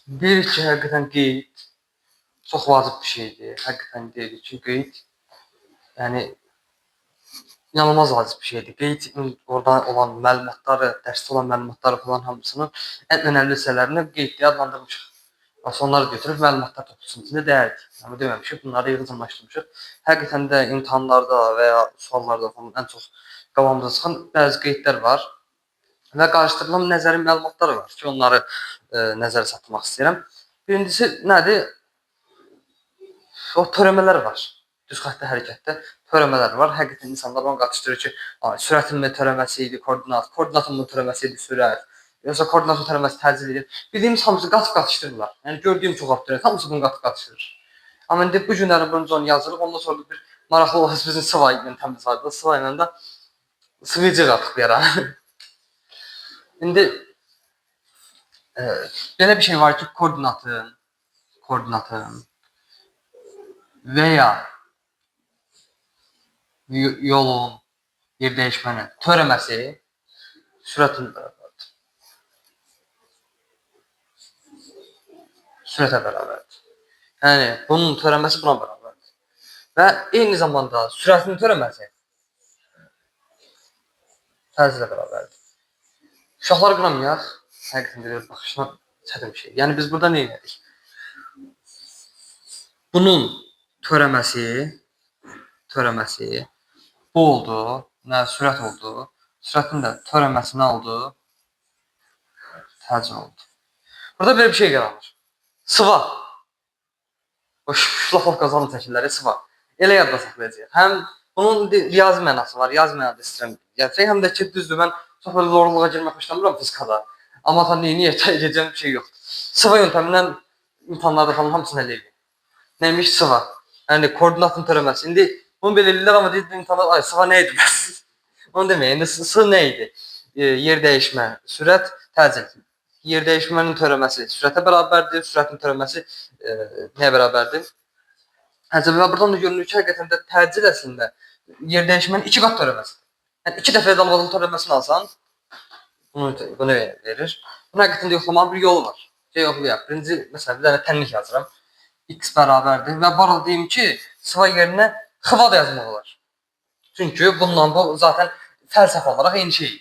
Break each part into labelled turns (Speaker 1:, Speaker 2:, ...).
Speaker 1: Deyirik ki, həqiqətən qeyd çox vacib bir şeydir. Həqiqətən deyirik ki, qeyd yəni inanılmaz vacib bir şeydir. Qeyd orada olan məlumatları, dərsdə olan məlumatları falan hamısının ən önəmli hissələrini qeyd deyə adlandırmışıq. Onları götürüb məlumatlar toplusunun içində dəyərdik. Amma deməmişik, bunları yığcamlaşdırmışıq. Həqiqətən də imtahanlarda və ya suallarda falan ən çox qabağımıza çıxan bəzi qeydlər var və qarışdırılan nəzəri məlumatlar var ki, onları nəzərə çatdırmaq istəyirəm. Birincisi nədir? O törəmələr var. Düz xəttə hərəkətdə törəmələr var. Həqiqətən insanlar onu qatışdırır ki, sürətin törəməsi idi koordinatın törəməsi idi sürət. Yoxsa koordinatın törəməsi təcil edir. Bildiyimiz hamısı qatışdırırlar. Yəni gördüyüm çox abituriyent hamısı bunu qatışdırır. Amma indi bu günləri bunun onu yazırıq. Ondan sonra bir maraqlı olan bizim sıva ilə təmiz vardı. Sıva ilə də sıvıcı qatıq bir ara. İndi belə bir şey var ki, koordinatın və ya yolun, yer dəyişmənin törəməsi sürətin bərabərdir. Sürətə bərabərdir. Yəni, bunun törəməsi buna bərabərdir. Və eyni zamanda sürətin törəməsi təcillə bərabərdir. Uşaqlar qınamayaq, həqiqətən də baxışına çətin bir şey. Yəni, biz burada nə edirik? Bunun törəməsi bu oldu, nə sürət oldu. Sürətin də törəməsi nə oldu? Təcil oldu. Burada belə bir şey yaranır. Sıva. O şlafov qazanın çəkirləri sıva. Elə yadda saxlayacaq. Həm bunun riyazi mənası var, riyazi mənada istəyirəm gətirək, həm də ki, düzdür, mən çox böyle zorluğa girmək xoşlamıram fizikada. Amma niyə edəcəm bir şey yoxdur. Sıva yöntəmindən imtahanlarda falan hamısını eləyir. Neymiş sıva? Yəni koordinatın törəməsi. İndi bunu belə eləyirlər, amma deyir imtahanlar, ay sıva nə idi bəs? Onu deməyin. İndi sı nə idi? Yer dəyişmə, sürət, təcil. Yer dəyişmənin törəməsi sürətə bərabərdir, sürətin törəməsi nəyə bərabərdir? Hətta və buradan da görünür ki, həqiqətən də təcil əslində yer dəyişmənin 2 qat törəməsidir. Yəni 2 dəfə dalğadan törəməsini alsan, bunu verir. Bunun həqiqətən də yoxlamanın bir yolu var. Yoxlayaq. Birinci, məsələn, bir dənə tənlik yazıram. X bərabərdir və barıl deyim ki, sıva yerinə xıva da yazmaq olar. Çünki bununla bu zaten fəlsəfə olaraq eyni şey.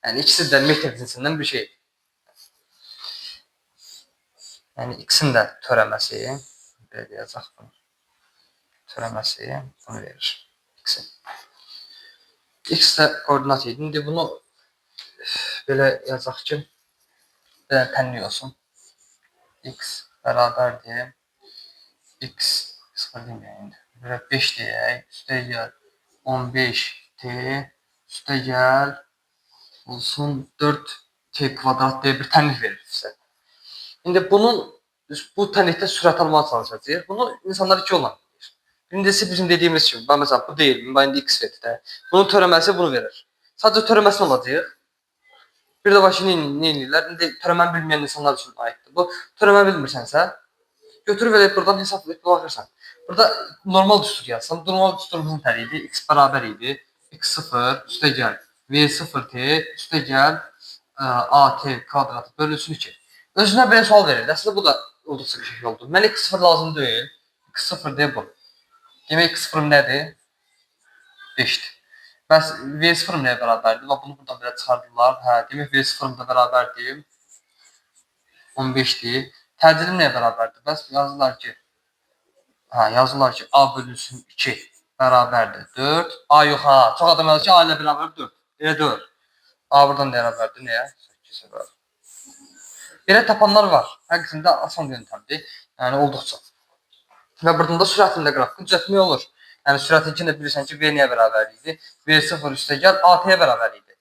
Speaker 1: Yəni ikisi də metr cinsindən bir şey. Yəni x-in də törəməsi, belə deyəcək bunu. Törəməsi bunu verir. X-in. X də koordinat idi. İndi bunu belə yazaq ki, belə tənlik olsun. X bərabərdir. X sıfır deməyək. Belə 5 deyək. Üstə gəl 15t üstə gəl olsun 4t kvadrat deyə bir tənlik verir sizə. İndi bu tənlikdə sürət almağa çalışacağıq. Bunu insanlar iki yolla bilir. Birincisi bizim dediyimiz kimi, məsələn bu deyil, indi x verir də. Bunun törəməsi bunu verir. Sadəcə törəməsini alacağıq. Bir də başını nə edirlər? İndi törəməni bilməyən insanlar üçün aiddir. Bu törəmə bilmirsənsə, götürüb elə buradan hesablayıb baxırsan. Burada normal düstur yazsam, normal düsturumuzun tərəfi idi. X bərabər idi. X0 üstə gəl V0t üstə gəl AT kvadratı bölünsün 2. Özünə belə sual verir. Əslində bu da olduqca qəşəng oldu. Mənə X0 lazım deyil. X0 deyə bu. Demək X0 nədir? 5'dir. Bəs V0 nəyə bərabərdir? Və bunu buradan belə çıxardılar. Hə, demək V0 da bərabərdir. 15'dir. Təcili nəyə bərabərdir? Bəs yazırlar ki, A bölünsün 2 bərabərdir 4. A yox ha. Çox adam yazır ki, A ilə bərabər 4. Elə 4. A buradan nəyə bərabərdir? Nəyə? 8'ə bərabər. Belə tapanlar var. Həqiqətən asan yöntəmdir. Yəni olduqca. Və buradan da sürətində qrafikini düzəltmək olur. Yəni sürətinkini də bilirsən ki, V nəyə bərabər idi? V0 üstə gəl AT-yə bərabər idi.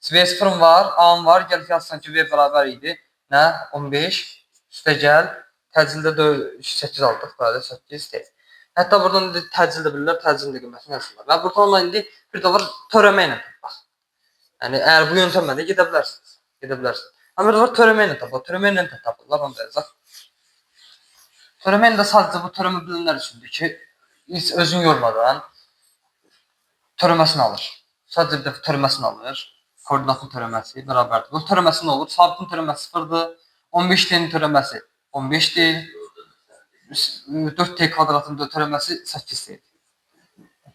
Speaker 1: V0 var, A-n var. Gəl ki, yazsan ki, V bərabər idi. Nə? 15 üstə gəl. Təcildə 8 aldıq. Burada 8 deyil. Hətta buradan təcil də bilirlər. Təcilin də qiymətini yazırlar. Və buradan indi bir də var törəmə ilə tapaq. Yəni əgər bu yöntəmlə gedə bilərsiniz. Amma var törəmə ilə tapaq. Törəmə ilə tapırlar. Onu da yazaq. Törəmə ilə də sadəcə bu törəmə bilinənlər üçündür ki, heç özün yormadan törəməsini alır. Sadəcə bir dəfə törəməsini alır. Koordinatın törəməsi bərabərdir. Bu törəməsi nə olur? Sabitin törəməsi 0-dır. 15t'nin törəməsi 15'dir. 4t kvadratın da törəməsi 8'dir.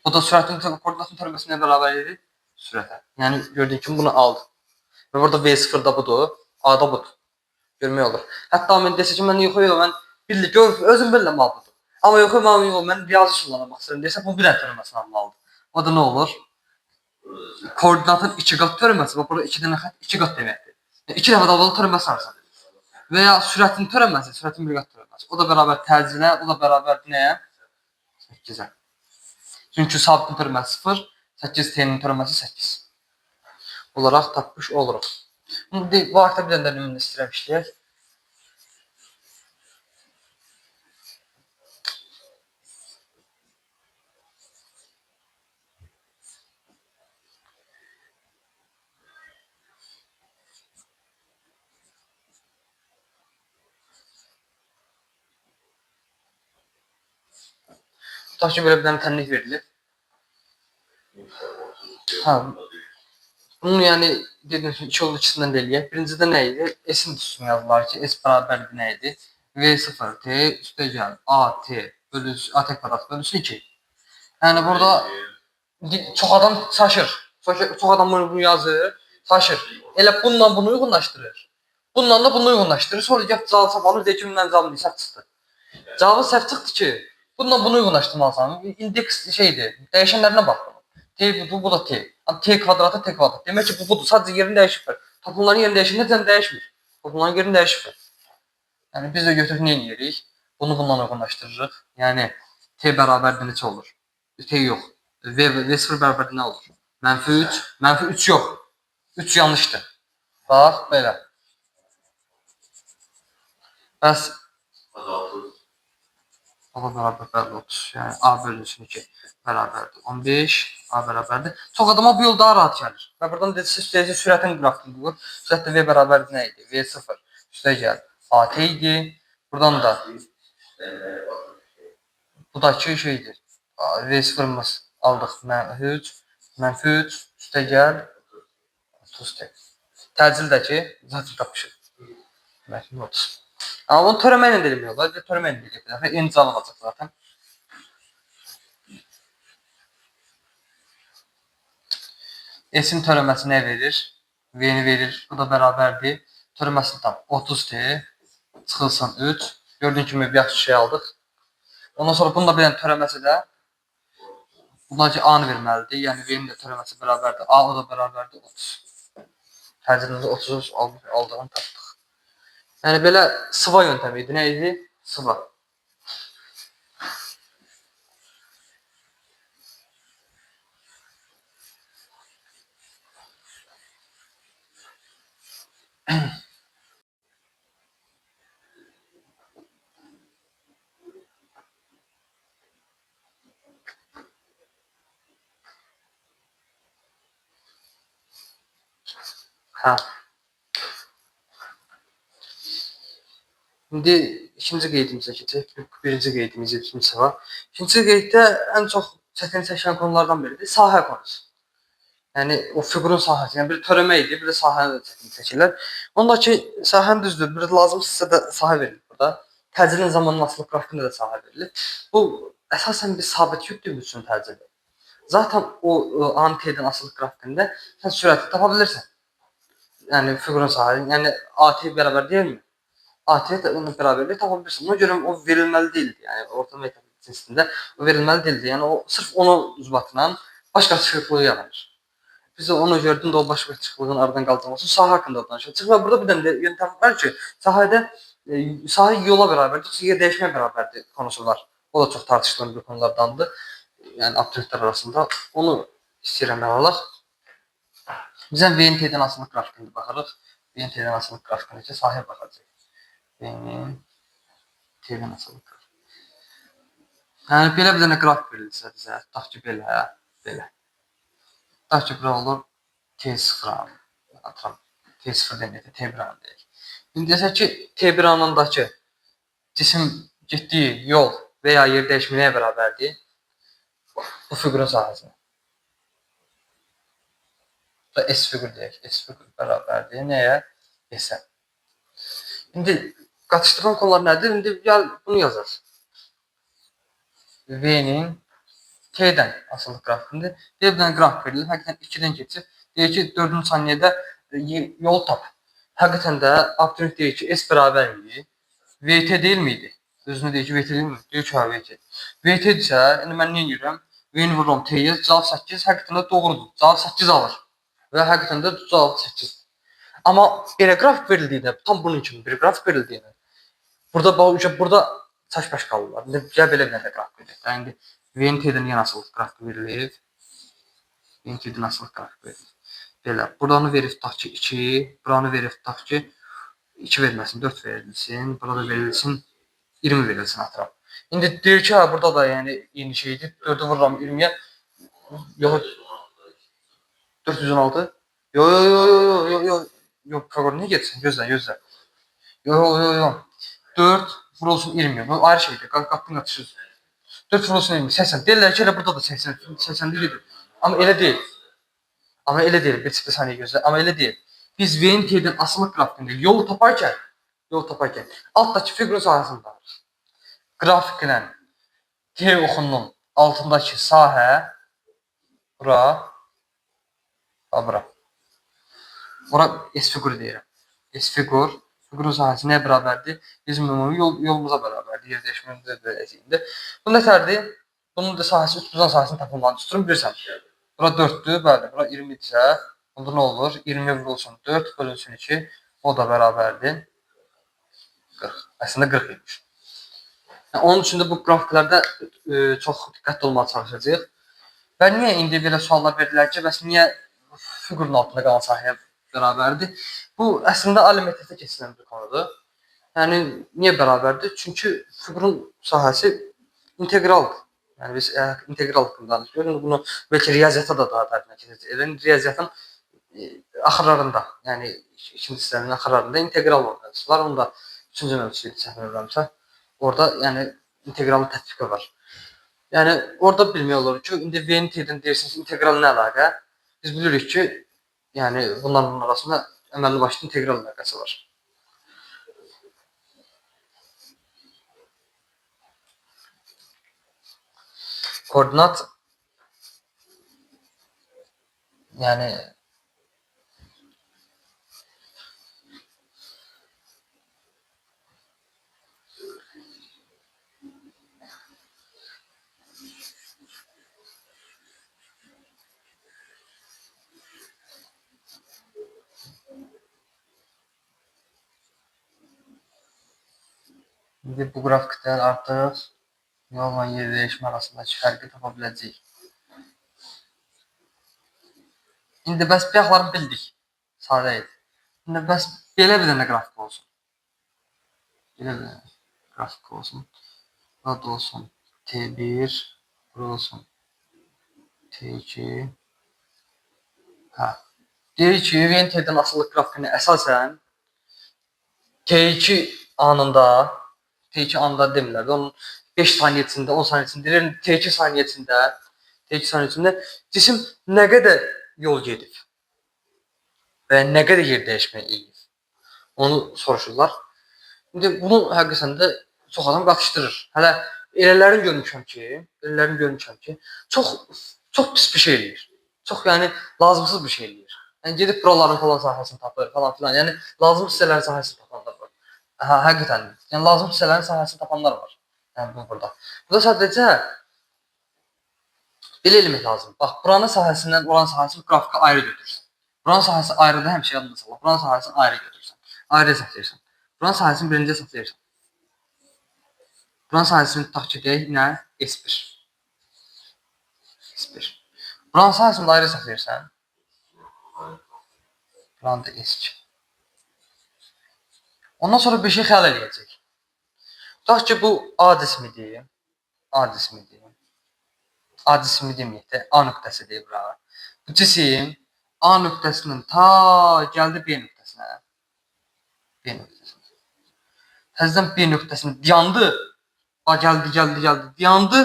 Speaker 1: Bu da sürətin koordinatın törəməsinə bərabər idi. Sürətə. Yəni gördüyün kimi bunu aldım. Və burada V0 da budur, A da budur. Görmək olur. Hətta mən desə ki, mən yox, mən bildi, gör, özüm bilirəm A budur. Amma yox, mən riyazi kullanamaq istəyirəm desə, bu bir dənə törəməsini almalıdır. O da nə olur? Koordinatın 2 qat törəməsi, bax burada 2 dənə xətt 2 qat deməkdir. 2 dəfə davamlı törəməsi alırsan. Və ya sürətin törəməsi, sürətin 1 qat törəməsi. O da bərabər təczilə, o da bərabərdir nəyə? 8-ə. Çünki sabitin törəməsi 0, 8t-nin törəməsi 8 olaraq tapmış oluruq. İndi bu haqda bir dənə nümunə istəyirəm işləyək. Tutaq ki, belə bir dənə tənlik verilir. Bunun yəni dediyim kimi 2 yolu ikisindən də eləyək. Birincidə nə idi? S-in üstünə yazılar ki, S bərabərdir nə idi? V0t üstəgəl AT bölü AT kvadrat bölüsü 2. Yəni burada çox adam çaşır. Çox adam bunu yazır, çaşır. Elə bununla bunu uyğunlaşdırır. Bununla da bunu uyğunlaşdırır. Sonra gəl cavab tapalım, deyir ki, mənim cavabım səhv çıxdı. Cavabı səhv çıxdı ki, bununla bunu uyğunlaşdırmalısan. İndeks şeydir, dəyişənlərinə bax. T budur, bu da T. T kvadratı T kvadrat. Demək ki, bu budur. Sadəcə yerini dəyişiblər. Toplumların yerini dəyişir, necə dəyişmir? Toplumların yerini dəyişiblər. Yəni biz də götürüb nə edirik? Bunu bundan uyğunlaşdırırıq. Yəni T bərabərdir neçə olur? T yox. V0 bərabərdir nə olur? -3. -3 yox. 3 yanlışdır. Bax, belə. Bəs A bərabər 30. Yəni A bölünsün 2 bərabərdir 15. A bərabərdir. Çox adama bu yol daha rahat gəlir. Və buradan deyəcək sürətin qrafikini qurur. Sürətdə V bərabərdir nə idi? V0 üstəgəl AT idi. Buradan da bu da ki şeydir. V0'ımız aldıq -3 -3 üstəgəl 30T. Təcildəki zaten tapışır. Demək 30. Amma onu törəmə ilə də eləmək olar. Törəmə ilə də eləyə bilər. Eyni cavab alacaq zaten. S-in törəməsi nə verir? V-ni verir. Bu da bərabərdir. Törəməsini tap. 30T çıxılsın 3. Gördüyün kimi bir yaxşı şey aldıq. Ondan sonra bunun da bir dənə törəməsi də bundan ki A-nı verməlidir. Yəni V-nin də törəməsi bərabərdir. A o da bərabərdir 30. Təcrübədə 30 aldığını tapdıq. Yəni belə sıva yöntəmi idi. Nə idi? Sıva. Hə. İndi ikinci qeydimizə keçək. Birinci qeydimiz ikinci sıva. İkinci qeyddə ən çox çətin çəkən konulardan biridir. Sahə konusu. Yəni o fiqurun sahəsi. Yəni bir törəmə idi, bir də sahəni də çətin çəkirlər. Ondakı sahəni düzdür. Bir lazımsızsa da sahə verilir burada. Təcilin zamanının asılı qrafikində da sahə verilir. Bu əsasən bir sabit yüklü üçün təcildir. Zaten o ANT-dən asılı qrafikində sən sürəti tapa bilirsən. Yəni fiqurun sahəsini, yəni AT bərabər deyilmi? AT də onun bərabərliyi tapa bilirsən. Ona görə o verilməli deyildi. Yəni orta metrik cinsində o verilməli deyildi. Yəni o sırf onun ucbatla başqa çıxıqlığı yaranır. Biz də ona görə də o başqa çıxıqlığın aradan qaldırılması sahə haqqında danışacağıq. Və burada bir dənə yöntəm var ki, sahədə sahə yola bərabərdir, yoxsa yer dəyişməyə bərabərdir konusu var. O da çox tartışılan bir konulardandır. Yəni abituriyentlər arasında onu istəyirəm alaq. Bizə VNT-dən asılı qrafikində baxırıq. VNT-dən asılı qrafikində sahəyə baxacağıq. VNT-dən asılı qrafik. Yəni belə bir dənə qrafik verilirsə bizə, tutaq ki belə, belə. Tutaq ki bura olur T0 atıram. T0 deməkdir, T1 deyək. İndi desək ki T1 anındakı cisim getdiyi yol və ya yer dəyişməyə bərabərdir. Bu fiqurun sahəsi. Bu da S fiqur deyək. S fiqur bərabərdir nəyə? S-ə. İndi Qatışdıran konlar nədir? İndi gəl bunu yazaq. V-nin T-dən asılı qrafikindir. Bir dənə qrafik verilir. Həqiqətən 2-dən keçir. Deyir ki, 4-cü saniyədə yol tap. Həqiqətən də abituriyent deyir ki, S bərabərdir. VT deyil miydi? Özünə deyir ki, VT deyil mi? Deyir ki, hə, VT. VT-dirsə, indi mən nə edirəm? V-ni vururam T-yə, cavab 8, həqiqətən də doğrudur. Cavab 8 alır. Və həqiqətən də cavab 8. Amma belə qrafik verildiyində, tam bunun kimi bir qrafik verildiyində, burada çaş-baş qalırlar. İndi gəl belə bir dənə qrafik verək. İndi VNT-dən yenə asılı qrafik verilir. VNT-dən asılı qrafik verilir. Belə, buranı verib tutaq ki 2, buranı verib tutaq ki 2 verilməsin, 4 verilsin, burada verilsin 20 verilsin atıram. İndi deyir ki, hə, burada da yəni eyni şeydir. 4-ü vururam 20-yə. Yox, 416. Yox, Kagor niyə getsin? Gözlə. Yox. 4 vurulsun 20. Bu ayrı şeydir. Qatdın qatışır. 4 vurulsun 20. 80. Deyirlər ki, elə burada da 80 gedir. Amma elə deyil. Bir çıxdı saniyə gözlə. Amma elə deyil. Biz VNT-dən asılı qrafikində yol taparkən altdakı fiqurun sahəsini tapırıq. Qrafiklə T oxunun altındakı sahə bura. Bura S fiquru deyirəm. S fiqurun sahəsi nəyə bərabərdir? Bizim ümumi yolumuza bərabərdir. Yer dəyişməyində beləcəyində. Bu nətərdir? Bunun da sahəsi, üstüzən sahəsini tapılmalı. Tuturum bilirsən. Bura 4-dür, bəli. Bura 20-dirsə, bunda nə olur? 20 vurulsun 4 bölünsün 2. O da bərabərdir 40. Əslində 40 imiş. Yəni, onun üçün də bu qrafiklərdə çox diqqətli olmağa çalışacağıq. Və niyə indi belə suallar verdilər ki, bəs niyə fiqurun altında qalan sahəyə bərabərdir? Bu əslində ali məktəbdə keçirilən bir konudur. Yəni niyə bərabərdir? Çünki fiqurun sahəsi inteqraldır. Yəni biz integral haqqında danışırıq. Bunu bəlkə riyaziyyata da daha dərinə keçəcəyik. Riyaziyyatın axırlarında, yəni ikinci hissənin axırlarında integral mövzusu var. Onu da 3-cü mövzusu idi, səhv eləmirəmsə. Orada yəni inteqralın tətbiqi var. Yəni orada bilmək olur ki, indi VNT-dən deyirsiniz integral nə əlaqə? Biz bilirik ki, yəni bunların arasında əməlli başlı integral əlaqəsi var. Koordinat yəni indi bu qrafikdən artıq yolla yer dəyişmə arasındakı fərqi tapa biləcəyik. İndi bəs bayaqları bildik. Sadə idi. İndi bəs belə bir dənə qrafik olsun. Burada olsun T1, burada olsun T2. Hə. Deyir ki, VNT-dən asılı qrafikinə əsasən T2 anında demirlər. Onun 5 saniyəsində, 10 saniyəsində, T2 saniyəsində cisim nə qədər yol gedib və nə qədər yer dəyişmə eləyib. Onu soruşurlar. İndi bunu həqiqətən də çox adam qatışdırır. Hələ elələrini görmüşəm ki, çox pis bir şey eləyir. Çox yəni lazımsız bir şey eləyir. Yəni gedib buraların falan sahəsini tapır falan filan. Yəni lazım hissələrin sahəsini tapanlar var. Həqiqətən. Yəni lazım hissələrin sahəsini tapanlar var. Yəni bu burada. Burada sadəcə belə eləmək lazım. Bax, buranın sahəsindən olan sahəsini qrafika ayrı götürürsən. Buranın sahəsi ayrıdır, həmişə yadında saxla. Buranın sahəsini ayrı götürürsən. Ayrı hesablayırsan. Buranın sahəsini birinci hesablayırsan. Buranın sahəsini tutaq ki, deyək, nə? S1. Buranın sahəsini ayrı hesablayırsan. Buranı da S2. Ondan sonra bir şey xəyal eləyəcək. Tutaq ki, bu A cismidir. A cismi deməyək də, A nöqtəsidir bura. Bu cisim A nöqtəsindən ta gəldi B nöqtəsinə. Təzədən B nöqtəsində dayandı. Bax, gəldi, dayandı.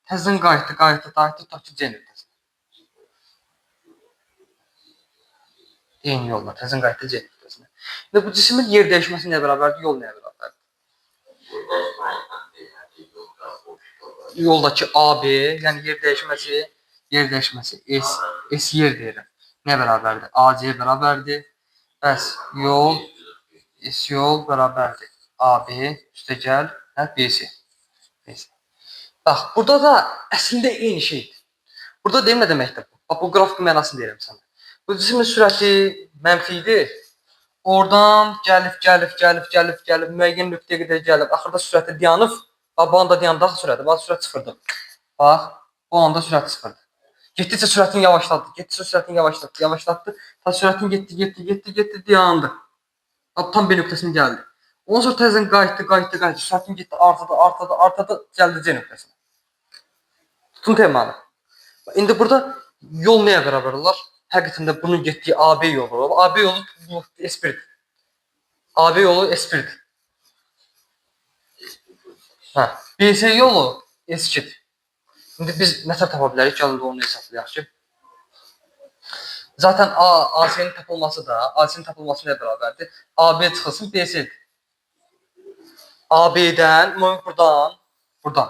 Speaker 1: Təzədən qayıtdı, tutaq ki, C nöqtəsinə. Eyni yolla, təzədən qayıtdı C nöqtəsinə. İndi bu cismin yer dəyişməsi nəyə bərabərdir, yol nəyə bərabərdir? Yoldakı AB, yəni yer dəyişməsi S yer deyirəm. Nə bərabərdir? AC bərabərdir. Bəs S yol bərabərdir. AB üstə gəl, BC. BC. Bax, burada da əslində eyni şeydir. Burada deyim nə deməkdir? Bax, bu qrafik mənasını deyirəm sənə. Bu cismin sürəti mənfi idi. Oradan gəlib, müəyyən nöqtəyə qədər gəlib. Axırda sürəti dayanıb. Bax, bu anda dayandı sürəti. Bax, sürət sıfırdır. Bax, bu anda sürət sıfırdır. Getdikcə sürətini yavaşlatdı. Ta sürətin getdi, dayandı. Bax, tam B nöqtəsinə gəldi. Ondan sonra təzədən qayıtdı. Sürətin getdi, artadı, gəldi C nöqtəsinə. Tutun temanı. İndi burada yol nəyə bərabər olar? Həqiqətən də bunun getdiyi AB yolu olur. AB yolu S1-dir. AB yolu S1-dir. BC yolu S2-dir. İndi biz nətər tapa bilərik? Gəlin də onu hesablayaq ki. Zaten AC'nin tapılması nəyə bərabərdir? AB çıxılsın BC'dir. AB'dən, buradan.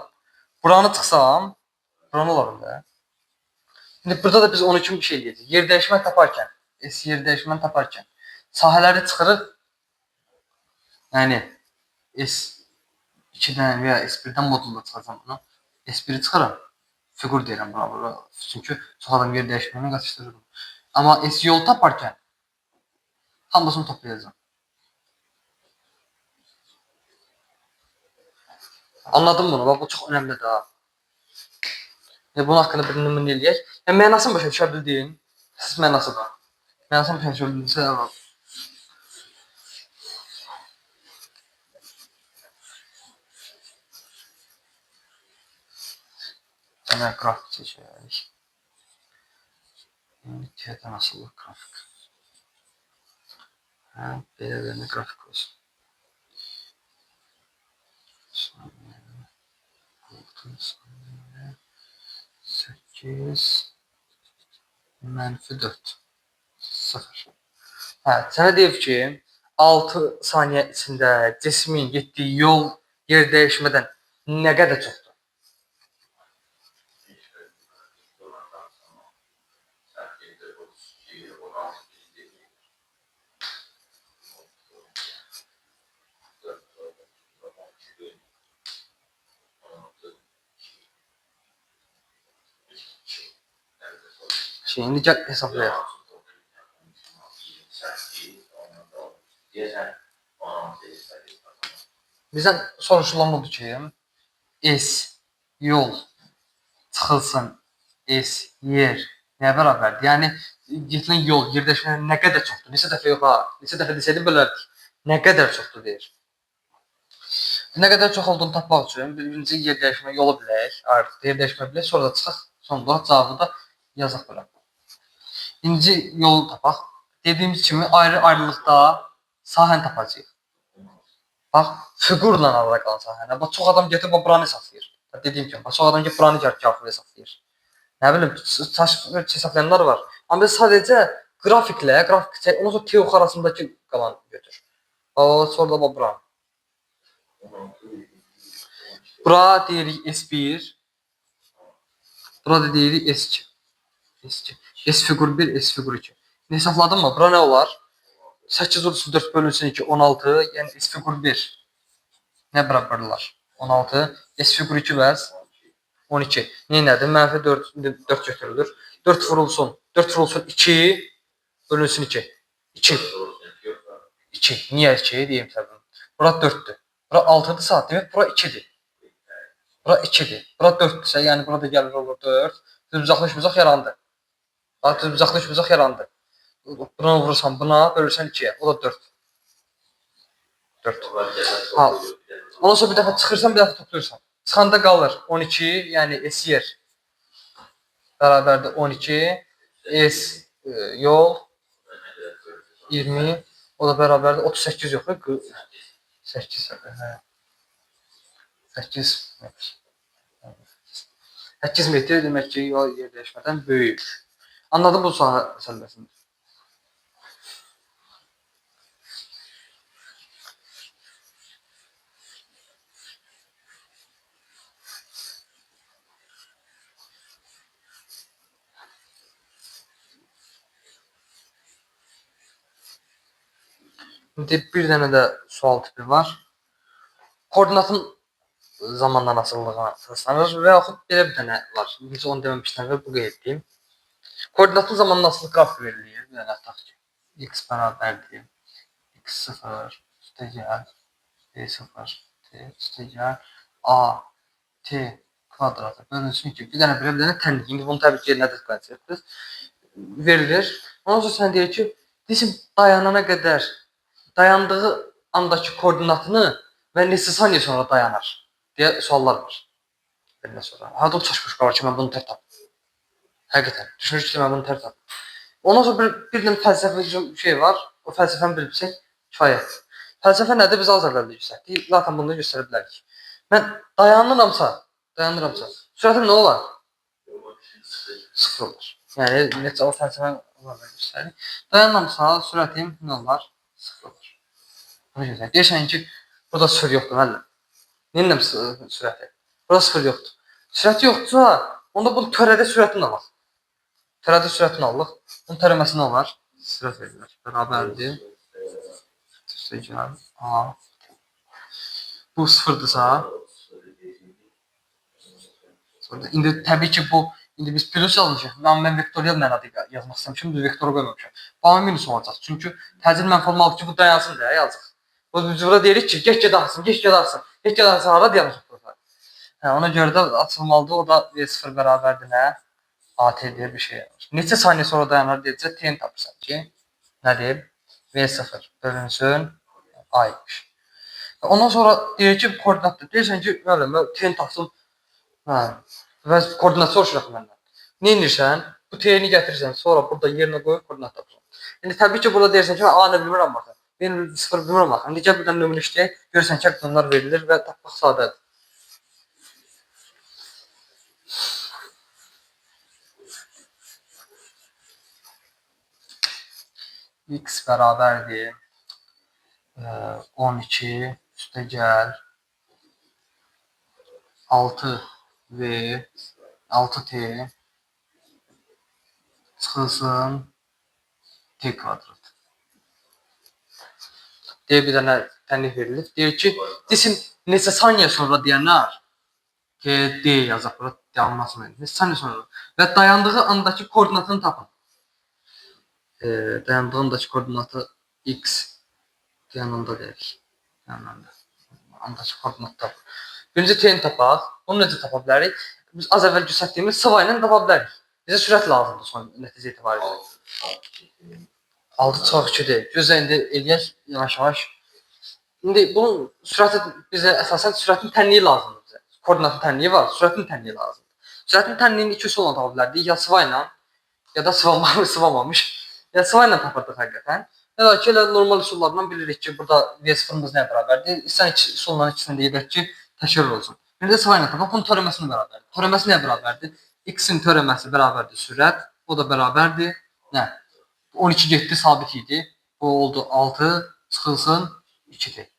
Speaker 1: Buranı çıxsam, buranı olarım da. Şimdi burada da biz onun için bir şey diyeceğiz. Yer değişməni taparkən, yer değişməni taparkən sahələri çıxırıq. Yəni S2-dən və ya S1-dən modulda çıxacam bunu. S1-i çıxıram. Figur deyirəm buna. Çünki çox adam yer değişməni qatışdırır. Amma S yolu taparkən hamısını toplayacağım. Anladın bunu? Bax, bu çox önəmlidir ha. Bunun haqqında bir nümunə eləyək. Yəni, mənasını başa düşə bildin. Siz mənasıdır. Mənasını başa düşə bildinsə, əvvəl. Demək, qrafik çəkək. T-dən asılı qrafik. Belə vermə qrafik olsun. Saniyə. 8 -4 0. Sənə deyib ki, 6 saniyə içində cismin getdiyi yol yer dəyişmədən nə qədər çoxdur? İndi gəl hesablayaq. Bizdən soruşulan budur ki, S yol çıxılsın, S yer nəyə bərabərdir? Yəni, getilən yol yer dəyişmədən nə qədər çoxdur? Neçə dəfə yox ha? Neçə dəfə desəydi bölərdik. Nə qədər çoxdur deyir. Nə qədər çox olduğunu tapmaq üçün birinci yer dəyişmə yolu bilək, yer dəyişmə bilək, sonra da çıxaq, sonra cavabı da yazaq bura. İkinci yolu tapaq. Dediyimiz kimi ayrı-ayrılıqda sahəni tapacağıq. Bax, fiqurla arada qalan sahəni. Bax, çox adam getir, buranı hesablayır. Dediyim kimi, çox adam getir, buranı kağıtda hesablayır. Nə bilim, hesaplayanlar var. Amma biz sadəcə qrafiklə, ondan sonra T-ox arasındakı qalan götür. Sonra da buranı. Bura deyirik S1. Bura da deyirik S2. S figur 1, S figur 2. Hesabladın mı? Bura nə olar? 8 vurulsun 4 bölünsün 2, 16. Yəni S figur 1. Nə bərabərlər? 16. S figur 2 bəs 12. Neynədir? Mənfi 4 götürülür. 4 vurulsun 2 bölünsün 2. 2. Niyə 2 deyim təbii. Bura 4'dür. Bura 6'dırsa demək bura 2'dir. Bura 2'dir. Bura 4'dürsə, yəni burada gəlir olur 4. Düzbucaqlı yarandı. Bax, düzbucaqlı yarandı. Buna vurursan buna, bölürsən 2'yə. O da 4. 4. Ondan sonra bir dəfə çıxırsan, bir dəfə toplayırsan. Çıxanda qalır 12, yəni S yer bərabərdir 12. S yol 20. O da bərabərdir 38 yox. 8. 8 metr demək ki, yol yer dəyişmədən böyük. Anladın bu sahə məsələsini? İndi bir dənə də sual tipi var. Koordinatın zamandan asıllığına əsaslanır və yaxud belə bir dənə var. Biz onu deməmişdən və bu qeyd edeyim. Koordinatın zamandan asılı qrafik verilir. Bir dənə tutaq ki, x bərabərdir x0 üstəgəl b0 t üstəgəl a t kvadratı bölünsün ki, bir dənə belə bir dənə tənlik. İndi bunu təbii ki, yerinə də qoyacaqsınız. Verilir. Ondan sonra sən deyir ki, desin dayanana qədər dayandığı andakı koordinatını və neçə saniyə sonra dayanar deyə suallar var. Ondan sonra hada çaşmış qalır ki, mən bunu tər tapdım. Həqiqətən. Düşünür ki, mən bunu tər tapdım. Ondan sonra bir dənə fəlsəfi şey var. O fəlsəfəni bilsək kifayətdir. Fəlsəfə nədir? Biz az əvvəl də göstərdik. Zaten bunu göstərə bilərik. Mən dayanıramsa, sürətim nə olar? Sıfır olur. Yəni necə o fəlsəfə olaraq göstərir. Dayanıramsa, sürətim nə olar? Sıfır olur. Bunu göstərir. Deyirsən ki, burada sıfır yoxdur, müəllim. Neynəm sürəti? Burada sıfır yoxdur. Sürəti yoxdursa, onda bu törədə sürətini alaq. Törədə sürətini alaq. Bunun tərəməsi nə olar? Sürət verilir. Bərabərdir. Üstəgəl a. Bu sıfırdırsa, indi təbii ki, bu indi biz plus yazmışıq. Mən vektorial mənada yazmaq istəmişəm, biz vektora qoymamışıq. Bu minus olacaq. Çünki təcil mənfi olmalı ki, bu dayansın deyə yazıq. Biz burada deyirik ki, geç gedarsın, geç gedarsın. Geç gedarsın, hara dayanacaq burada. Ona görə də açılmalıdır. O da V0 bərabərdir nə? AT deyir bir şey yazır. Neçə saniyə sonra dayanar deyəcək, t-ni tapırsan ki, nədir? V0 bölünsün A-ymış. Ondan sonra deyir ki, koordinatdır. Deyirsən ki, müəllim, mən t-ni tapsın. Və koordinat soruşuraq məndən. Nə edirsən? Bu t-ni gətirirsən, sonra burada yerinə qoyub koordinat tapırsan. İndi təbii ki, burada deyirsən ki, A-nı bilmirəm baxın. V0 bilmirəm baxın. İndi gəl bir dənə nömrə işləyək, görürsən ki, bunlar verilir və tapmaq sadədir. X bərabərdir 12 üstəgəl 6v 6t çıxılsın t kvadrat. Deyə bir dənə tənlik verilir. Deyir ki, desin neçə saniyə sonra deyənlər ki, D yazaq, burada dayanmasını verir. Neçə saniyə sonra və dayandığı andakı koordinatını tapın. Dayandığı andakı koordinatı x dayananda deyirik. Dayananda. Andakı koordinatı tapın. Birinci t-ni tapaq. Onu necə tapa bilərik? Biz az əvvəl göstərdiyimiz sıva ilə tapa bilərik. Bizə sürət lazımdır son nəticə etibarilə. 6/2-dir. Gözlə indi eləyək yavaş-yavaş. İndi bunun sürəti bizə əsasən sürətin tənliyi lazımdır bizə. Koordinatın tənliyi var, sürətin tənliyi lazımdır. Sürətin tənliyini iki üsulla tapa bilərdik. Ya sıva ilə, ya da sıvamamış. Ya sıva ilə tapırdıq həqiqətən. Ya da ki, elə normal üsullardan bilirik ki, burada V0-ımız nəyə bərabərdir? İstən iki üsulların ikisini də edək ki, təkrar olsun. Bir də sıva ilə tapaq, bunun törəməsini bərabərdir. Törəməsi nəyə bərabərdir? X-in törəməsi bərabərdir sürət, o da bərabərdir. Nə? 12 getdi, sabit idi. Bu oldu 6, çıxılsın 2-dir.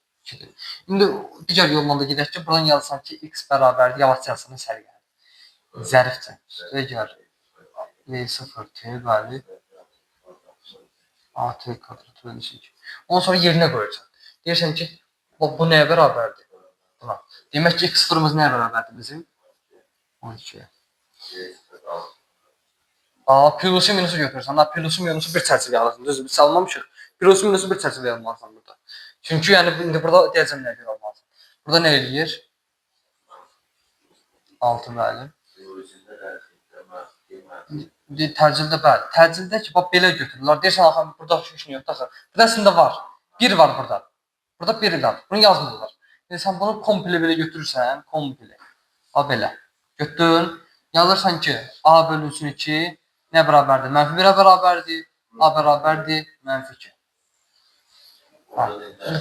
Speaker 1: İndi digər yolla da gedək ki, buradan yazsan ki, x bərabərdir, yavaş yazsın, sərgəlir. Zərifcə. Digər V0t bəli. AT kvadrat bölünsün ki. Ondan sonra yerinə qoyursan. Deyirsən ki, bu nəyə bərabərdir? Buna. Demək ki, x0-ımız nəyə bərabərdir bizim? 12-yə. Plusu minusu götürürsən. Plusu minusu bir çərçivəyə alırsın. Düzdür, biz salmamışıq. Plusu minusu bir çərçivəyə almalısan burada. Çünki yəni indi burada deyəcəm nəyə görə almalısan. Burada nə eləyir? 6 bəli. Təcildə bəli. Təcildə ki, bax belə götürürlər. Deyirsən axı burada heç nə yoxdur axı. Burada əslində var. 1 var burada. Burada 1 var. Bunu yazmırlar. Yəni sən bunu komple belə götürürsən, komple. A belə. Götürün. Yazırsan ki, A bölünsün 2 nə bərabərdir? -1-ə bərabərdir. A bərabərdir -2.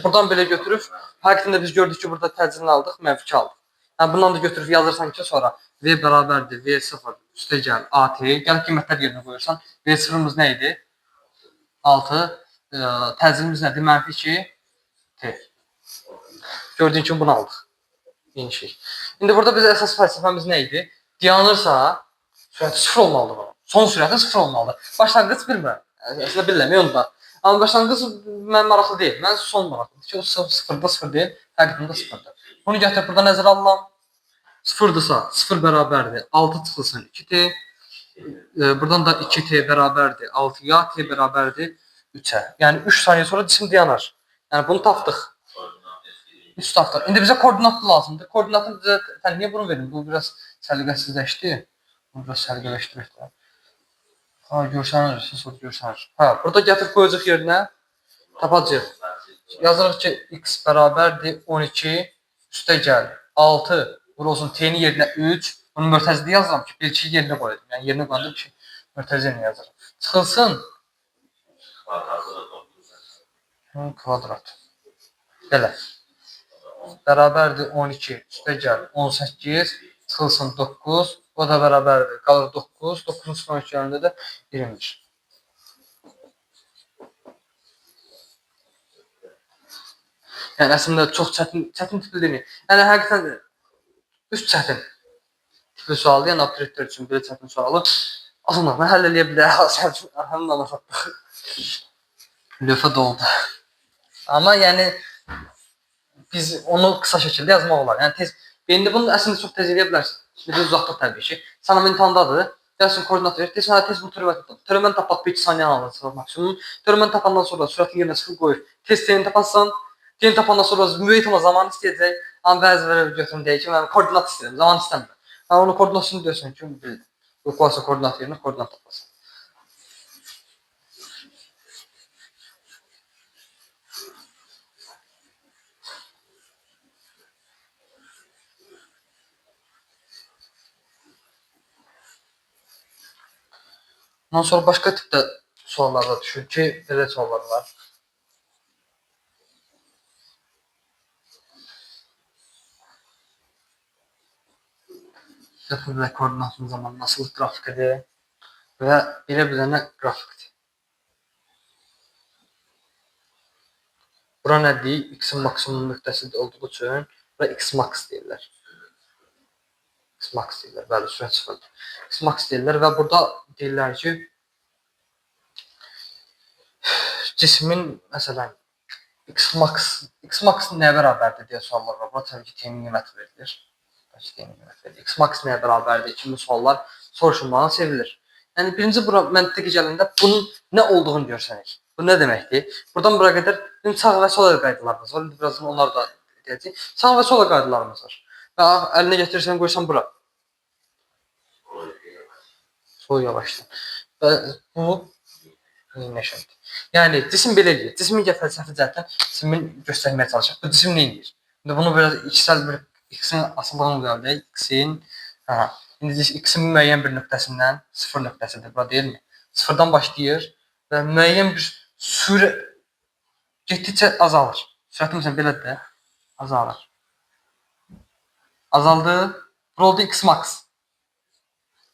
Speaker 1: Buradan belə götürüb, həqiqətən də biz gördük ki, burada təcilini aldıq, -2 aldıq. Yəni bundan da götürüb yazırsan ki, sonra V bərabərdir V0 üstəgəl AT. Gəl qiymətlər yerinə qoyursan. V0-ımız nə idi? 6. Təcilimiz nədir? -2 T. Gördüyün kimi bunu aldıq. İnşik. İndi burada bizə əsas fəlsəfəmiz nə idi? Dayanırsa, sürəti 0 olmalıdır bunun. Son sürəti 0 olmalıdır. Başlanğıc bilmirəm. Əslində bilmirəm, onu da. Amma başlanğıc mən maraqlı deyil. Mən son maraqlıdır ki, o sıfırda sıfır deyil, həqiqətən sıfırdır. Bunu gətirib burada nəzərə alıram. Sıfırdırsa, sıfır bərabərdir. 6 çıxılsın 2t. Buradan da 2t bərabərdir 6-ya, t bərabərdir 3-ə. Yəni 3 saniyə sonra cisim dayanar. Yəni bunu tapdıq. 3 tapdıq. İndi bizə koordinatlı lazımdır. Koordinatın bizə niyə bunu verin? Bu biraz səliqəsizləşdi. Bunu biraz səliqələşdirək də. Ha, görsənir, sonra görsənir. Hə, burada gətirib qoyacaq yerinə tapacağıq. Yazırıq ki, x bərabərdir 12 üstə gəl 6 vurulsun t-nin yerinə 3. Bunu mörtəzədə yazıram ki, bir iki yerinə qoyacam. Yəni yerinə qoyanda bir mörtəzə yazıram. Çıxılsın kvadrat. Belə. Bərabərdir 12 üstə gəl 18 çıxılsın 9. O da bərabərdir. Qalır 9. 9-un üstünə 12 gəlində də 21. Yəni əslində çox çətin tipli deyil. Yəni həqiqətən üst çətin tipli sualdır. Yəni abituriyentlər üçün belə çətin sualı asanlıqla həll edə bilər. Həmin anlatdıq. Lövhə doldu. Amma yəni biz onu qısa şəkildə yazmaq olar. Yəni tez beyində bunu əslində çox tez edə bilərsən. Bir də uzaqdıq təbii ki. Sana imtahandadır. Gəlsin koordinat ver. Deyirsən, tez bu teoreməni tapaq 1-2 saniyə alacaq maksimum. Teoreməni tapandan sonra sürətin yerinə sıfır qoyur. Tez t-ni taparsan, t-ni tapandan sonra müəyyən zaman istəyəcək. Amma bəzi belə götürüm deyək ki, mən koordinat istəyirəm, zaman istəmirəm. Yəni onu koordinatını deyirsən ki, bildim. Yoxlarsa koordinat yerinə koordinat taparsın. Ondan sonra başqa tipdə suallar da düşür ki, belə suallar var. Sıfır və koordinatın zamanı nasıl qrafikidir və belə bilənə qrafikdir. Bura nə deyil? X-in maksimum nöqtəsi olduğu üçün bura X-max deyirlər. X-max deyirlər, bəli, sürət sıfırdır. X-max deyirlər və burada deyirlər ki, cismin, məsələn, X-max nəyə bərabərdir deyə suallar var. Bura təbii ki, t-nin qiyməti verilir. X-max nəyə bərabərdir kimi suallar soruşulmadan sevilir. Yəni birinci bura məntiqə gələndə bunun nə olduğunu görsənik. Bu nə deməkdir? Buradan bura qədər sağ və sol əl qaydalarımız var. İndi birazdan onları da deyəcəyik. Sağ və sol əl qaydalarımız var. Və əlinə gətirirsən, qoysan bura. Sol yavaşdan. Və bu nəşədir. Yəni cisim belə eləyir. Cismin fəlsəfi cəhətdən cismin göstərməyə çalışır. Bu cisim nə eləyir? İndi bunu biraz iksel bir x-in asıllığını uyarlayaq. İndi x-in müəyyən bir nöqtəsindən, sıfır nöqtəsidir, bura deyilmi? Sıfırdan başlayır və müəyyən bir sürət getdikcə azalır. Sürəti məsələn belədir də, azalır. Azaldı, bura oldu x-max.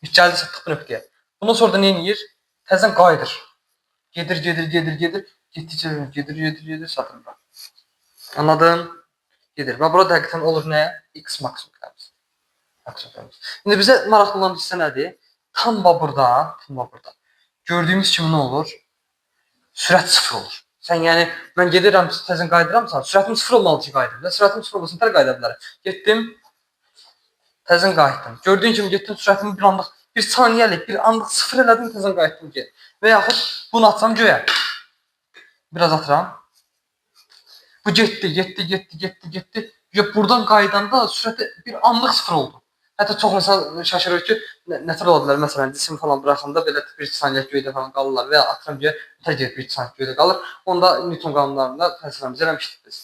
Speaker 1: Gəldi çatdıq bu nöqtəyə. Bundan sonra da nə edir? Təzədən qayıdır. Gedir, getdikcə gedir, çatır bura. Anladın? Gedir. Və burada həqiqətən olur nə? X-max nöqtəmiz. İndi bizə maraqlı olan hissə nədir? Tam burada. Gördüyümüz kimi nə olur? Sürət sıfır olur. Sən yəni, mən gedirəm, təzən qayıdıramsan, sürətim sıfır olmalı ki, qayıdım. Sürətim sıfır olmasın, tər qayıda bilərəm. Getdim, təzən qayıtdım. Gördüyün kimi getdim, sürətimi bir anlıq, bir saniyəlik, bir anlıq sıfır elədim, təzən qayıtdım ki. Və yaxud bunu atsam göyə. Biraz atıram. Bu getdi. Buradan qaydanda sürəti bir anlıq sıfır oldu. Hətta çox insan şaşırır ki, nətər ola bilər, məsələn, cisim falan buraxanda belə 1 saniyə göydə falan qalırlar və ya atıram göyə, tək 1 saniyə göydə qalır. Onda Newton qanunlarında fəlsəfəmizi eləmişdik biz.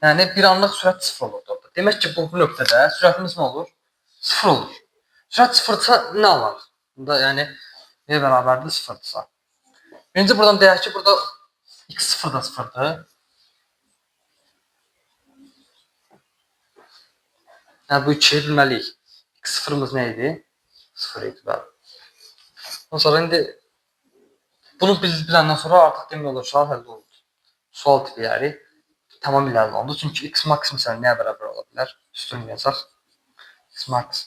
Speaker 1: Yəni, bir anlıq sürət sıfır olurdu orada. Demək ki, bu nöqtədə sürətimiz nə olur? Sıfır olur. Sürət sıfırdırsa nə alır? Bunda yəni, nəyə bərabərdir? Sıfırdırsa. Birinci buradan deyək ki, burada x sıfır da sıfırdır. Yəni, bu 2-yi bilməliyik. X sıfırımız nə idi? Sıfır idi, bəli. Ondan sonra indi bunu biləndən sonra artıq demək olur, sual həll oldu. Sual tipləri tamamilə həll oldu. Çünki x max məsələn nəyə bərabər ola bilər? Üstün yazaq. X max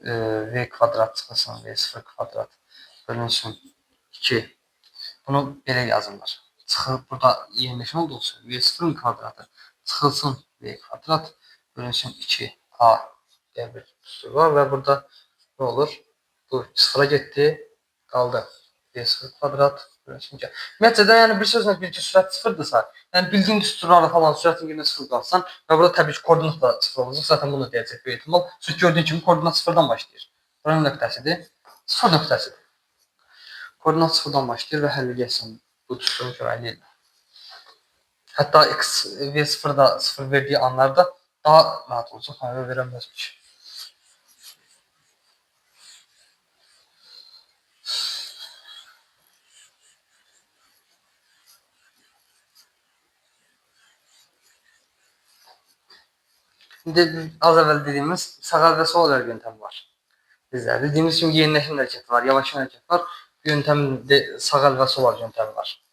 Speaker 1: v kvadrat çıxılsın v0 kvadrat bölünsün 2. Bunu belə yazırlar. Çıxıb burada yerləşmə olduqca V0 kvadratı çıxılsın V kvadrat bölünsün 2A diye bir düstur var və burada ne olur? Bu sıfıra getdi, qaldı. V0 kvadrat bölünsün 2. Ümumiyyətcə də yəni bir sözlə bir ki sürət sıfırdırsa, yəni bildiyin düsturlarla falan sürətin yerine sıfır qalsan və burada təbii ki koordinat da sıfır olacaq. Zaten bunu deyəcək bir ehtimal. Çünki gördüyün kimi koordinat sıfırdan başlayır. Buranın nöqtəsidir. Sıfır nöqtəsidir. Koordinat sıfırdan başlayır və həll edəcəksən bu düsturun köməkliyi ilə. Hətta x v0-da sıfır verdiği anlarda daha rahat olacaq. Hayır verəməzmiş. Şimdi az evvel dediğimiz sağ ve sol yöntemi var. Bizler dediğimiz gibi yenileşim hareketi var, yavaşlama hareketi var. Yöntemde sağ ve sol yöntemi var.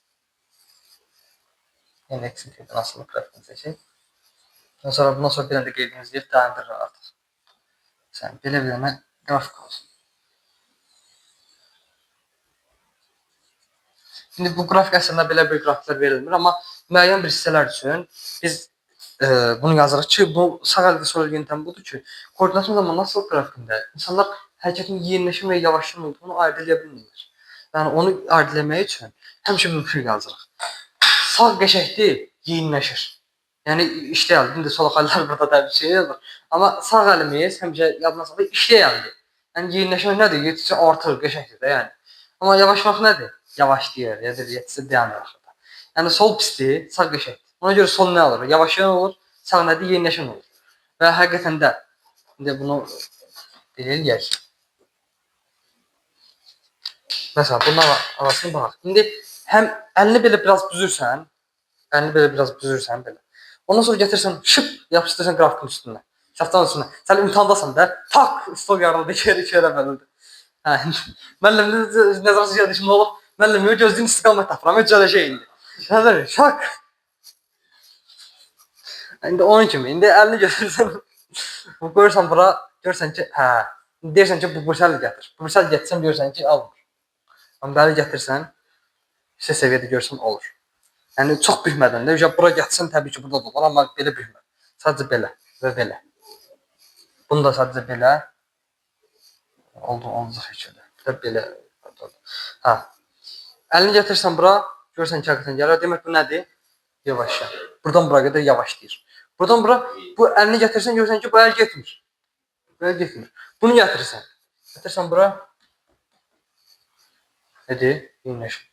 Speaker 1: Yani eksiltiydi nasıl grafiğini seçeyim. Sonra bundan sonra bir tane de geldiğimiz yer dayandırır artık. Sen bile grafik olsun. Şimdi bu grafik əslində belə bir grafiklər verilmir, amma müəyyən bir hissələr üçün biz bunu yazırıq ki, bu sağ əldə sol yöntəm budur ki, koordinatın zaman nasıl grafikində insanlar hərəkətin yeniləşmə və yavaşlama olduğunu ayırd edə bilmirlər. Yəni onu ayırd etmək üçün həmişə mümkün yazırıq. Sağ qəşəkdir, yeniləşir. Yəni işləyəli. İndi sol xəllər burada da bir şey yazır. Amma sağ əlimiz həmişə yadına salıb işləyəli. Yəni yeniləşmək nədir? Getdikcə artır, qəşəkdir də yəni. Amma yavaşlamaq nədir? Yavaşlayır, ya da yetisi dayanır. Yəni sol pisdir, sağ qəşəkdir. Ona görə sol nə olur? Yavaşlayan olur, sağ nədir? Yeniləşən olur. Və həqiqətən də indi bunu eləyək. Məsələn, bundan arasını baxaq. İndi həm əlini belə biraz büzürsən, belə. Ondan sonra gətirsən, şıp yapışdırırsan qrafikin üstünə. Şaftanın üstünə. Sən imtahandasan da, tak, stol yarıldı, iki yerə bölündü. Hə, müəllimlə nəzarət edişim nə olub? Müəllim gözlüyün istiqamət tapıram, heç öyle şey indi. Şöyle şak. İndi onun kimi, indi əlini götürürsən, bu qoyursan bura, görürsən ki, hə, deyirsən ki, bu Brüssel gətir. Bu Brüssel gətirsən, görürsən ki, almır. Amma bəli gətirsən, yüksək səviyyədə görürsən, olur. Yəni çox bükmədən də, bura gətirsən, təbii ki, burada da olur, amma belə bükmə. Sadəcə belə və belə. Bunu da sadəcə belə olacaq heç öyle. Bir də belə. Hə. Əlini gətirsən bura, görürsən ki, həqiqətən gəlir. Demək bu nədir? Yavaşla. Buradan bura qədər yavaşlayır. Buradan bura, bu əlini gətirsən, görürsən ki, bu əl getmir. Bu əl getmir. Bunu gətirirsən. Gətirsən bura. Nədir? Yeniləşir.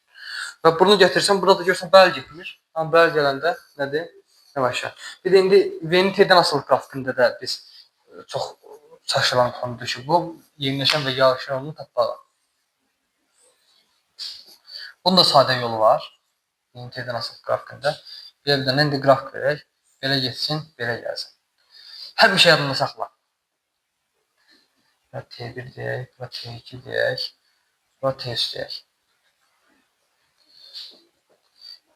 Speaker 1: Və bunu gətirsən, burada da görürsən, bu əl getmir. Amma bu əl gələndə nədir? Yavaşla. Bir də indi V-nin T-dən asılı qrafikində də biz çox çaşıran konudur ki, bu yeniləşən və yavaşlayanı tapmalı. Bunun da sadə yolu var. V-nin asılı qrafikində. Bir də indi qrafik verək. Belə getsin, belə gəlsin. Həmişə yadında saxla. Bura T1 deyək, bura T2 deyək, bura T3 deyək.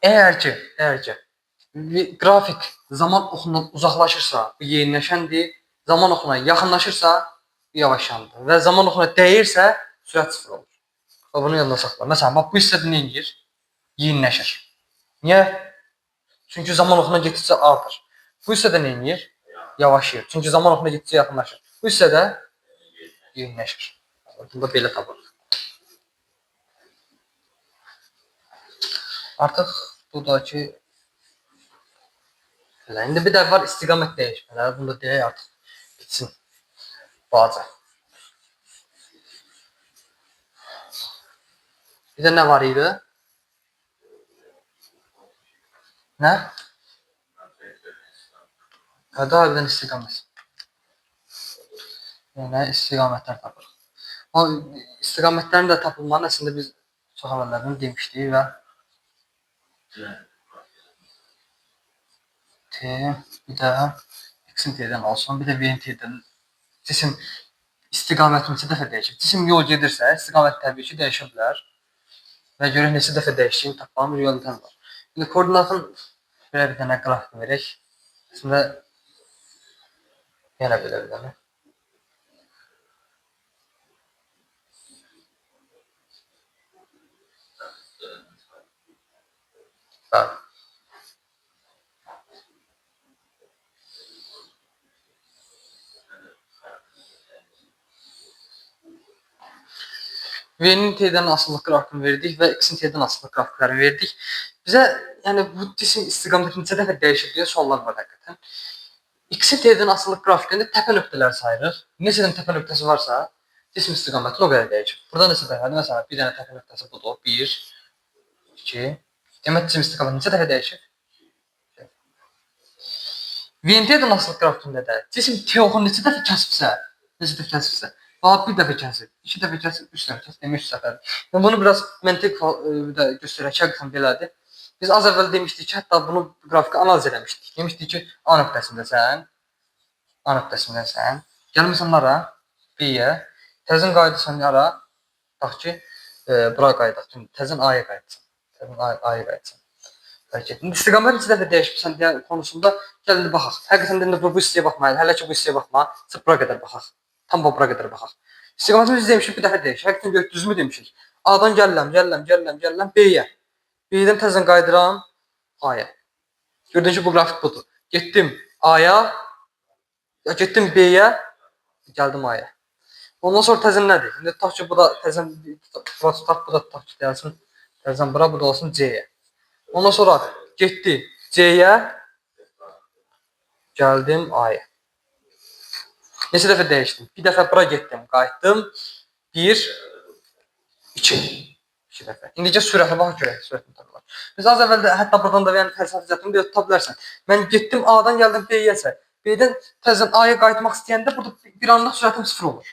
Speaker 1: Əgər ki, qrafik zaman oxundan uzaqlaşırsa, bu yeniləşəndir, zaman oxuna yaxınlaşırsa, bu yavaşlandır və zaman oxuna dəyirsə, sürət sıfır olur. Bunu yadında saxla. Məsələn, bax bu hissədə nə edir? Yeniləşir. Niyə? Çünki zaman oxuna getdikcə artır. Bu hissədə nə edir? Yavaşlayır. Çünki zaman oxuna getdikcə yaxınlaşır. Bu hissədə yeniləşir. Bunda belə tapılır. Artıq buradakı indi bir də var istiqamət dəyişmələri. Bunu da deyək artıq bitsin. Bazı. Bir də nə var idi? Nə? Daha birdən istiqamət. Yəni istiqamətlər tapırıq. O istiqamətlərin də tapılmanı əslində biz çox əvvəllərdən demişdik və T bir də x-in T-dən olsun, bir də v-in T-dən cisim istiqamətini neçə dəfə dəyişir. Cisim yol gedirsə, istiqamət təbii ki, dəyişə bilər və görək neçə dəfə dəyişdiyini tapmağın bir yöntəm var. İndi koordinatın belə bir dənə qrafik verək. Əslində yenə belə bir dənə. Bəli. V-nin T'dən asıllıq qrafikini verdik və X-in T'dən asıllıq qrafiklərini verdik. Bizə yəni bu cisim istiqaməti neçə dəfə dəyişir deyə suallar var həqiqətən. X-in T'dən asıllıq qrafikində təpə nöqtələri sayırıq. Neçə dənə təpə nöqtəsi varsa, cisim istiqaməti o qədər dəyişir. Burada neçə dəfədir? Məsələn, bir dənə təpə nöqtəsi budur. 1, 2. Demək cisim istiqaməti neçə dəfə dəyişir? V-nin T'dən asıllıq qrafikində də cisim T-oxunu neçə dəfə kəsibsə, bir dəfə kəsib, 2 dəfə kəsib, 3 dəfə kəsib, demək 3 səfərdir. Yəni bunu biraz məntiq da göstərək, həqiqətən belədir. Biz az əvvəl demişdik ki, hətta bunu qrafiki analiz eləmişdik. Demişdik ki, A nöqtəsindəsən, gəlmirsən hara? B-yə, təzən qayıdırsan hara? Bax ki, bura qayıdaq, təzən A-ya qayıdsan. İstiqamət neçə dəfə dəyişmirsən deyə konusunda gəlin baxaq. Həqiqətən də bu hissəyə baxmayaq. Hələ ki bu hissəyə baxma. Sırf bura qədər baxaq. Tam bura qədər baxaq. İstiqamətimizi demişik, bir dəfə dəyişir. Həqiqətən düzmü demişik? A-dan gəlirəm B-yə. B-dən təzən qayıdıram A-ya. Gördüyünüz ki bu qrafik budur. Getdim A-ya, getdim B-yə, gəldim A-ya. Ondan sonra təzən nədir? İndi tutaq ki bu da təzən bu da tutaq ki gəlsin. Təzən bura, bu da olsun C-yə. Ondan sonra getdi C-yə, gəldim A-ya. Neçə dəfə dəyişdim? Bir dəfə bura getdim, qayıtdım. 1, 2. 2 dəfə. İndicə sürətə baxaq görək, sürətini tapılar. Biz az əvvəl də hətta buradan da yəni fəlsəfi cəhətini bir tuta bilərsən. Mən getdim A-dan gəldim B-yəsə. B-dən təzən A-ya qayıtmaq istəyəndə burada bir anlıq sürətim 0 olur.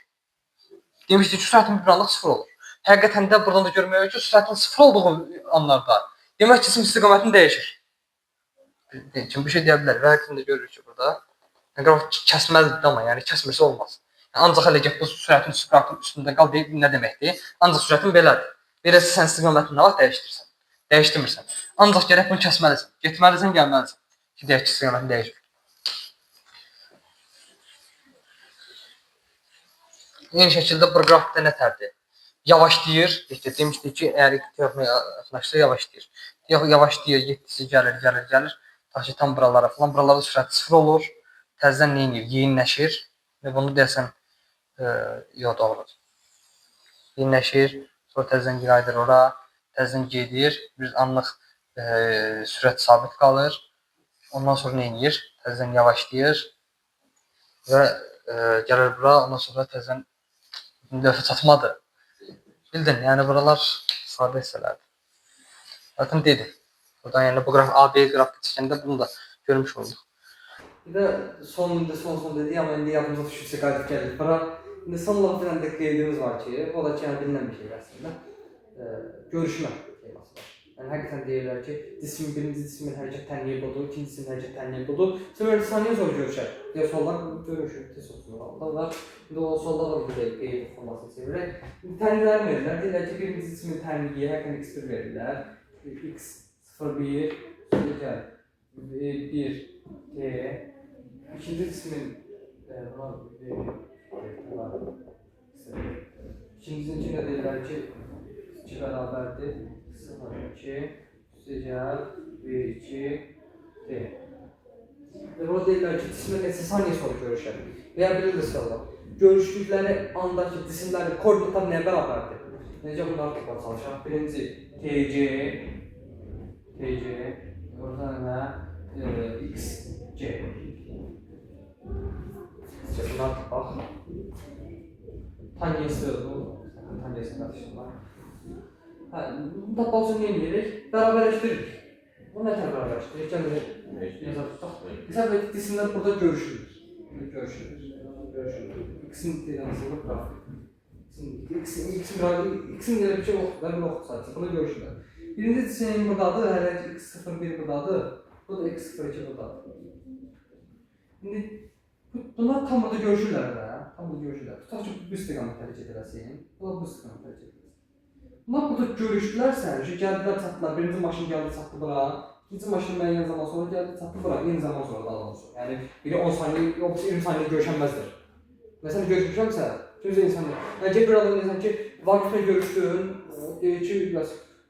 Speaker 1: Demişdik ki, sürətim bir anlıq 0 olur. Həqiqətən də buradan da görmək ki, sürətin 0 olduğu anlarda demək ki, cisim istiqamətini dəyişir. Şimdi bir şey deyə bilər və həqiqətən də görürük ki, burada qrafik kəsməlidir, amma yəni kəsmirsə olmaz. Ancaq hələ ki, bu sürətin üstündə qal deyib nə deməkdir? Ancaq sürətin belədir. Beləsə sən istiqamətini nə vaxt dəyişdirirsən? Dəyişdirmirsən. Ancaq gərək bunu kəsməlisən. Getməlisən, gəlməlisən. Ki, deyək ki, istiqamətini dəyişmir. Eyni şəkildə bu qrafikdə nətərdir? Yavaşlayır. Demişdik ki, əgər texnikaya yaxınlaşsa yavaşlayır. Yavaşlayır, getdikcə gəlir. Ta ki, tam buralara falan. Buralarda sürət 0 olur. Təzədən nə edir? Yeyinləşir. Və bunu deyəsən, yox, doğrudur. Yeyinləşir. Sonra təzədən qayıdır ora. Təzədən gedir. Bir anlıq sürət sabit qalır. Ondan sonra nə edir? Təzədən yavaşlayır. Və gəlir bura. Ondan sonra təzədən lövhə çatmadır. Bildin, yəni buralar sadə hissələrdir. Zaten dedim. Buradan yəni bu qrafik A-B qrafik çəkəndə bunu da görmüş olduq. Bir də son dedik, amma indi yadımıza düşürsə qayıdıb gəldik bura. İndi son olaraq bir dənə də qeydimiz var ki, o da ki, yəni bilinən bir şey əslində. Görüşmə teması var. Yəni həqiqətən deyirlər ki, birinci cismin hərəkət tənliyi budur, ikinci cismin hərəkət tənliyi budur. Sonra saniyə sonra görüşər. Deyə suallar görmüşük, test olsunlar var. İndi o suallar da bir qeyd formasını çevirək. Tənlikləri verirlər. Deyirlər ki, birinci cismin tənliyi həqiqətən x1 verirlər. x01, sonra gəl 1 t. İkinci cismin ikinci də deyirlər ki, 2 bərabərdir. 0, 2, gəl, 1, 2, t. Və burada deyirlər ki, cisimlər neçə saniyə sonra görüşər. Və ya bilirsiniz suallar. Görüşdükləri andakı cisimlərin koordinatları nəyə bərabərdir? Necə bunları tapar çalışaq? Birinci TC, oradan nə? XC. Bunları tapaq. Tangensiya bu. Tangensiya qarşılıq. Tapaq üçün nə edirik? Bərabərləşdiririk. Bu nə tər bərabərləşdiririk? Gəlin yazaq tutaq. Məsələn, cisimlər burada görüşürük. X'in asıllıq qrafik. X'in elə bir şey yoxdur, yoxdur sadəcə. Bunu görüşürlər. Birinci cisim buradadır, hələ ki x01 buradadır. Bu da x02 buradadır. İndi bunlar tam burada görüşürlər də. Tam burada görüşürlər. Tutaq ki, bu istiqamətdə hərəkət eləsin. Bunlar bu istiqamətdə hərəkət eləsin. Bunlar burada görüşdülərsə, gəldilər, çatdılar. Birinci maşın gəldi, çatdı bura. İkinci maşın müəyyən zaman sonra gəldi, çatdı bura. Eyni zaman sonra da alınır. Yəni, biri 10 saniyə, yoxsa 20 saniyə görüşənməzdir. Məsələn, görüşmüşəmsə, gözlə insanlar. Yəni, bir adam deyirsən ki, Vaqiflə görüşdün, deyir ki,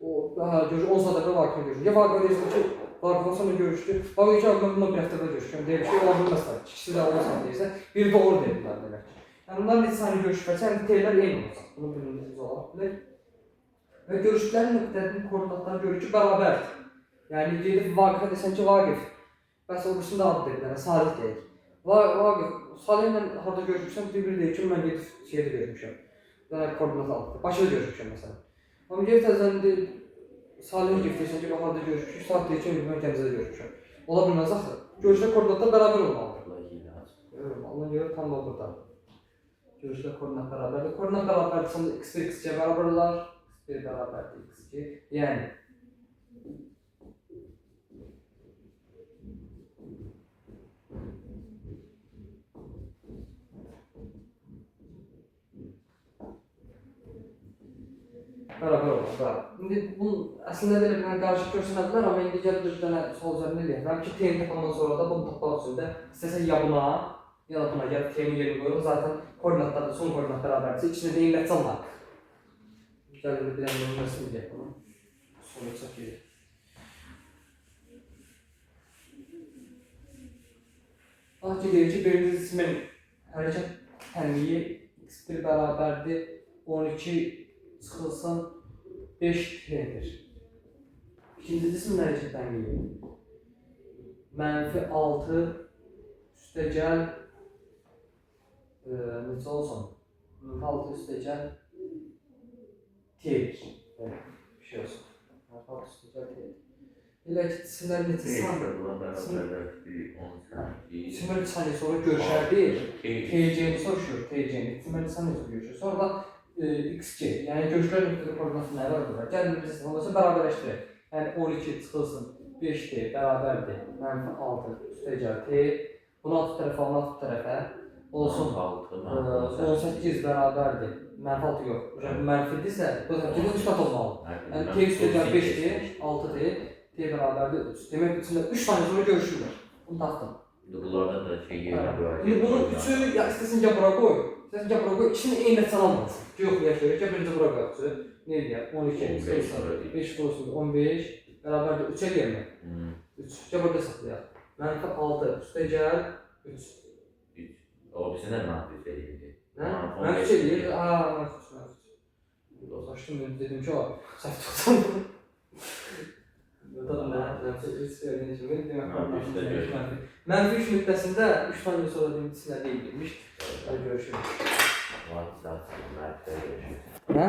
Speaker 1: görüş 10 saat əvvəl Vaqiflə görüşdü. Ya Vaqifə deyirsən ki, Vaqiflə sonra görüşdü. Vaqifə deyir ki, mən bundan bir həftə əvvəl görüşürəm. Deyir ki, ola bilməzlər. İkisi də olmasa deyirsən. Biri doğru deyirlər demək ki. Yəni bunlar neçə saniyə görüşürsə, yəni deyirlər eyni olacaq. Bunu bilmədiniz olaraq bilir. Və görüşlərin nöqtələrinin koordinatları görür ki, bərabərdir. Yəni gedib Vaqifə desən ki, Vaqif, bəs o birisində adı deyirlər, Salih deyir. Vaqif, Salihlə harada görüşürsən, bir deyir ki, mən gedib şeydə görmüşəm. Yəni koordinat aldı. Başında görmüşəm məsələn. Amma gedib təzədən deyir, Salihə gedib deyirsən ki, harada görmüşük, Salih deyir ki, mən Gəncədə görmüşəm. Ola bilməz axı. Görüşlər koordinatlar bərabər olmalıdır. Ona görə tam da burada. Görüşlər koordinat bərabərdir. Koordinat bərabərdirsə x1, x2 bərabər olar. x1 bərabərdir x2. Yəni bərabər olur da. İndi bunun əslində belə bir qarışıq görsənədilər, amma indi gəlib bir dənə sual üzərində eləyək. Ki, temin tapmandan sonra da bunu tapmaq üçün də istəsən ya buna, ya da buna gəlib temin yerini qoyuruq. Zaten koordinatlar da son koordinat bərabərdirsə, içində də inlətsən var. Gəlib bir dənə nömrəsini eləyək bunu. Sonra çox iyi. Ki, deyir ki, birinci cismin hərəkət tənliyi x1 bərabərdir 12 çıxılsın 5T'dir. İkinci cisim hərəkət tənliyi -6 üstəgəl neçə olsun? -6 üstəgəl T'dir. Bir şey olsun. -6 üstəgəl T'dir. Elə ki, cisimlər neçə cisimlər saniyə sonra görüşərdi. TC'ni soruşur, TC'ni. Cisimlər saniyə sonra görüşür. Sonra da XC, yəni görüşlər nöqtədə koordinatı nə var? Gəlin bir cisim olursa bərabərləşdirir. Yəni 12 çıxılsın 5T bərabərdir. -6 üstəgəl T. Bunu alt tərəfə, onu alt tərəfə olsun 18 bərabərdir. -6 yox. Mənfidirsə, bu tərəfdə 3 qat olmalı. Yəni T üstəgəl 5T, 6T, T bərabərdir 3. Demək içində 3 saniyə sonra görüşürlər. Bunu tapdım.
Speaker 2: Bunlardan da şey yerine böyle.
Speaker 1: Şimdi bunun üçünü ya istesin ya bura koy. İstesin ya bura koy. İkisini eyni çalamazsın. Yok yaşıyor. Ya birinci bura koy. Neydi ya? 12, 5 olsun 15. Beraber de 3'e gelme. 3. Ya burada saklayalım. -6 üstte gel 3.
Speaker 2: O bize ne mantığı söyledi?
Speaker 1: Ne? Ben 3'e değil. Ben 3. Saçtım dedim ki o. Saç tutsan. Burada da mənfi 3 söylediğin için benim demək mənfi 3 müddətində 3 saniyə sonra deyim cisimlər deyilmiş. Görüşürüz.
Speaker 2: Var, zaten mənfi görüşürüz.
Speaker 1: Nə?